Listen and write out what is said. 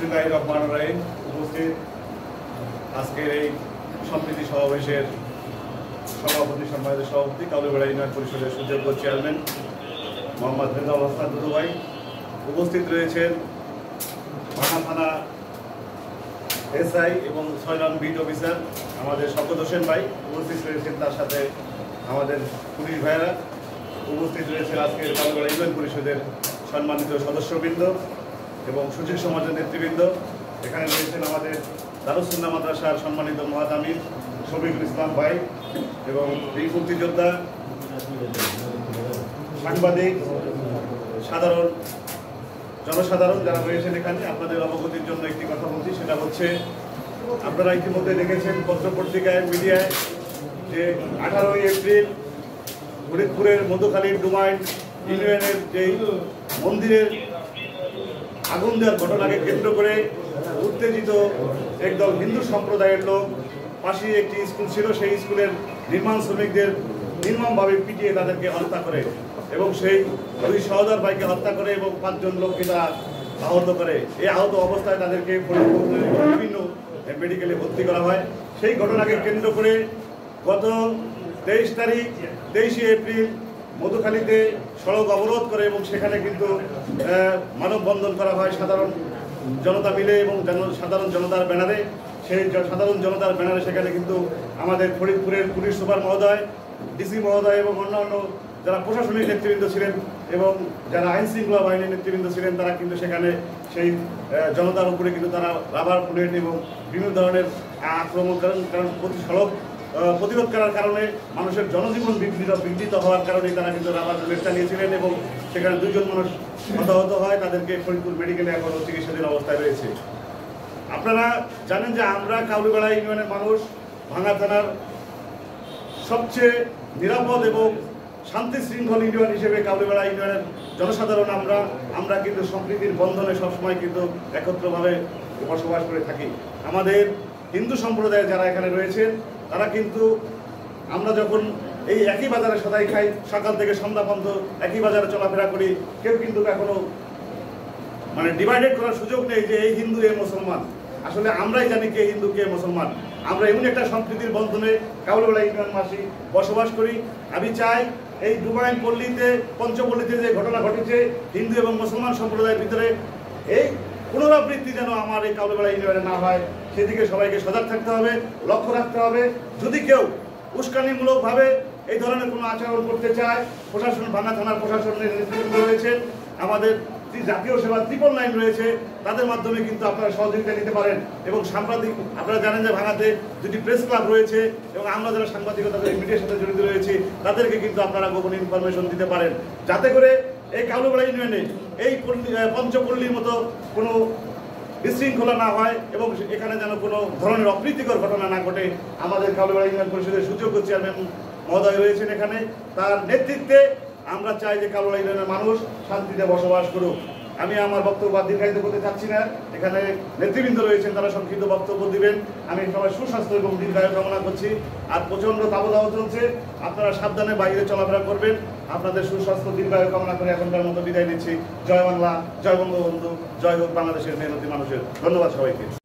বিসমিল্লাহির রহমানির রহিম। উপস্থিত আজকের এই সম্প্রীতি সমাবেশের সভাপতি, সম্মানিত সভাপতি, কাউলিপাড়া ইউনিয়ন পরিষদের সুযোগ্য চেয়ারম্যান মোহাম্মদ রেজাউল হাসান দুদু ভাই, উপস্থিত রয়েছেন ভাঙা থানা এসআই এবং ৬ নং বিট অফিসার আমাদের শওকত হোসেন ভাই, উপস্থিত রয়েছেন তার সাথে আমাদের পুলিশ ভাইয়েরা, উপস্থিত রয়েছেন আজকের কাউলিপাড়া ইউনিয়ন পরিষদের সম্মানিত সদস্যবৃন্দ এবং সুশীল সমাজের নেতৃবৃন্দ। এখানে রয়েছেন আমাদের দারুস সুন্নাহ মাদ্রাসার সম্মানিত মুহাতামিম শফিকুল ইসলাম ভাই এবং বীর মুক্তিযোদ্ধা, সাংবাদিক, সাধারণ জনসাধারণ যারা রয়েছেন এখানে। আপনাদের অবগতির জন্য একটি কথা বলছি, সেটা হচ্ছে আপনারা ইতিমধ্যে দেখেছেন পত্রপত্রিকায়, মিডিয়ায় যে 18ই এপ্রিল ফরিদপুরের মধুখালীর ডুমাইন ইউনিয়নের যেই মন্দিরের আগুন দেওয়ার ঘটনাকে কেন্দ্র করে উত্তেজিত একদল হিন্দু সম্প্রদায়ের লোক, পাশে একটি স্কুল ছিল, সেই স্কুলের নির্মাণ শ্রমিকদের নির্মমভাবে পিটিয়ে তাদেরকে হত্যা করে এবং সেই 2 সহোদর ভাইকে হত্যা করে এবং 5 জন লোককে তারা আহত করে। এই আহত অবস্থায় তাদেরকে বিভিন্ন মেডিকেলে ভর্তি করা হয়। সেই ঘটনাকে কেন্দ্র করে গত 23 এপ্রিল মধুখালীতে সড়ক অবরোধ করে এবং সেখানে কিন্তু মানববন্ধন করা হয় সাধারণ জনতা মিলে এবং সাধারণ জনতার ব্যানারে। সেই সাধারণ জনতার ব্যানারে সেখানে কিন্তু আমাদের ফরিদপুরের পুলিশ সুপার মহোদয়, ডিসি মহোদয় এবং অন্যান্য যারা প্রশাসনিক নেতৃবৃন্দ ছিলেন এবং যারা আইন শৃঙ্খলা বাহিনীর নেতৃবৃন্দ ছিলেন, তারা কিন্তু সেখানে সেই জনতার উপরে কিন্তু তারা রাবার বুলেট এবং বিভিন্ন ধরনের আক্রমণ করেন। কারণ সড়ক প্রতিরোধ করার কারণে মানুষের জনজীবন বিঘ্নিত হওয়ার কারণে তারা কিন্তু রাবার বুলেট চালিয়েছিলেন এবং সেখানে 2 জন মানুষ হতাহত হয়। তাদেরকে ফরিদপুর মেডিকেলে এখনও চিকিৎসাধীন অবস্থায় রয়েছে। আপনারা জানেন যে আমরা কাউলিপাড়া ইউনিয়নের মানুষ, ভাঙা থানার সবচেয়ে নিরাপদ এবং শান্তি শৃঙ্খল ইউনিয়ন হিসেবে কাউলিপাড়া ইউনিয়নের জনসাধারণ আমরা কিন্তু সম্প্রীতির বন্ধনে সবসময় কিন্তু একত্রভাবে বসবাস করে থাকি। আমাদের হিন্দু সম্প্রদায়ের যারা এখানে রয়েছেন তারা কিন্তু, আমরা যখন এই একই বাজারে সদাই খাই, সকাল থেকে সন্ধ্যা পর্যন্ত একই বাজারে চলাফেরা করি, কেউ কিন্তু এখনো ডিভাইডেড করার সুযোগ নেই যে এই হিন্দু এ মুসলমান। আসলে আমরাই জানি কে হিন্দু কে মুসলমান। আমরা এমন একটা সম্প্রীতির বন্ধনে কাউলিপাড়া ইউনিয়নবাসী বসবাস করি। আমি চাই এই ডুমাইন পল্লীতে, পঞ্চপল্লীতে যে ঘটনা ঘটেছে হিন্দু এবং মুসলমান সম্প্রদায়ের ভিতরে, এই পুনরাবৃত্তি যেন আমার এই কাউলিপাড়া ইউনিয়নে না হয়, সেদিকে সবাইকে সজাগ থাকতে হবে, লক্ষ্য রাখতে হবে। যদি কেউ উস্কানিমূলকভাবে এই ধরনের কোনো আচরণ করতে চায়, প্রশাসন, ভাঙা থানার প্রশাসনের নেতৃবৃন্দ রয়েছেন, আমাদের জাতীয় সেবা 999 রয়েছে, তাদের মাধ্যমে কিন্তু আপনারা সহযোগিতা নিতে পারেন। এবং সাংবাদিক, আপনারা জানেন যে ভাঙাতে 2টি প্রেস ক্লাব রয়েছে এবং আমরা যারা সাংবাদিকতা মিডিয়ার সাথে জড়িত রয়েছি তাদেরকে কিন্তু আপনারা গোপন ইনফরমেশন দিতে পারেন, যাতে করে এই কাউলিপাড়া ইউনিয়নে এই পঞ্চপল্লীর মতো কোনো বিশৃঙ্খলা না হয় এবং এখানে যেন কোনো ধরনের অপ্রীতিকর ঘটনা না ঘটে। আমাদের কাউলিপাড়া ইউনিয়ন পরিষদের সুযোগ্য চেয়ারম্যান মহোদয় রয়েছেন এখানে, তার নেতৃত্বে আমরা চাই যে কাউলিপাড়া ইউনিয়নের মানুষ শান্তিতে বসবাস করুক। আমি আমার বক্তব্য দীর্ঘায়িত করতে চাচ্ছি না, এখানে নেতৃবৃন্দ রয়েছেন, তারা সংক্ষিপ্ত বক্তব্য দিবেন। আমি সবাই সুস্বাস্থ্য এবং দীর্ঘায়ু কামনা করছি। আর প্রচণ্ড দাবদাহ চলছে, আপনারা সাবধানে বাইরে চলাফেরা করবেন। আপনাদের সুস্বাস্থ্য দীর্ঘায়ু কামনা করে এখনকার মতো বিদায় নিচ্ছি। জয় বাংলা, জয় বঙ্গবন্ধু, জয় হোক বাংলাদেশের মেহনতি মানুষের। ধন্যবাদ সবাইকে।